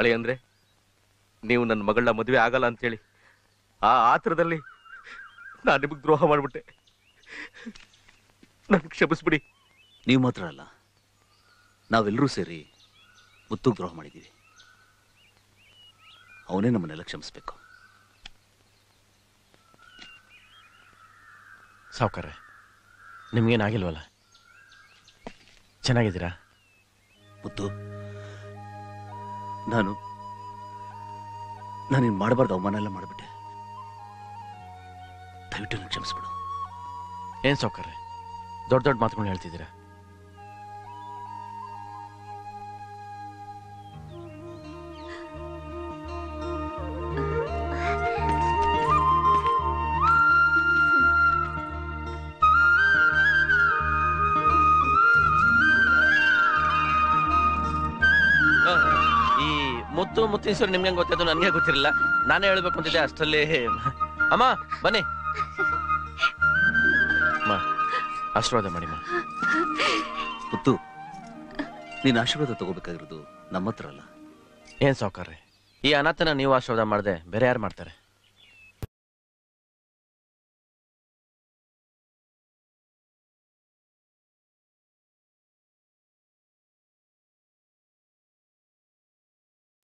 ಅಳಿ ಅಂದ್ರೆ ನೀವು ನನ್ನ ಮಗಳನ್ನ ಮದುವೆ ಆಗಲ್ಲ ಅಂತೇಳಿ ಆ ಆತರದಲ್ಲಿ ನಾನು ನಿಮಗೆ ದ್ರೋಹ ಮಾಡ್ಬಿಟ್ಟೆ. ನನ್ ಕ್ಷಮಿಸ್ಬಿಡಿ. ನೀವು ಮಾತ್ರ ಅಲ್ಲ, ನಾವೆಲ್ಲರೂ ಸೇರಿ ಮುತ್ತುಗ್ ದ್ರೋಹ ಮಾಡಿದ್ದೀವಿ. ಅವನೇ ನಮ್ಮನ್ನೆಲ್ಲ ಕ್ಷಮಿಸ್ಬೇಕು. ಸಾವ್ಕಾರ್ರೆ, ನಿಮ್ಗೇನಾಗಿಲ್ವಲ್ಲ? ಚೆನ್ನಾಗಿದ್ದೀರಾ? ಮುತ್ತು, ನಾನೇನು ಮಾಡಬಾರ್ದು ಅವಮಾನ ಎಲ್ಲ ಮಾಡಿಬಿಟ್ಟೆ. ದಯವಿಟ್ಟು ನನಗೆ ಕ್ಷಮಿಸ್ಬಿಡು. ಏನ್ ಸಾವ್ಕಾರ್ರೆ, ದೊಡ್ಡ ದೊಡ್ಡ ಮಾತುಗಳನ್ನ ಹೇಳ್ತಿದ್ದೀರಾ? ಈ ಮುತ್ತಿನ ಸರ್ ನಿಮ್ಗೆ ಗೊತ್ತದು ನನಗೆ ಗೊತ್ತಿರಲಿಲ್ಲ. ನಾನೇ ಹೇಳ್ಬೇಕು ಅಂತಿದ್ದೆ, ಅಷ್ಟರಲ್ಲಿ ಅಮ್ಮ ಬನ್ನಿ. ಆಶೀರ್ವಾದ ಮಾಡಿ. ಮುತ್ತು, ನೀನು ಆಶೀರ್ವಾದ ತಗೋಬೇಕಾಗಿರೋದು ನಮ್ಮ ಹತ್ರ ಅಲ್ಲ. ಏನ್ ಸಾವ್ಕಾರ್ರೆ, ಈ ಅನಾಥನ ನೀವು ಆಶೀರ್ವಾದ ಮಾಡದೆ ಬೇರೆ ಯಾರು ಮಾಡ್ತಾರೆ?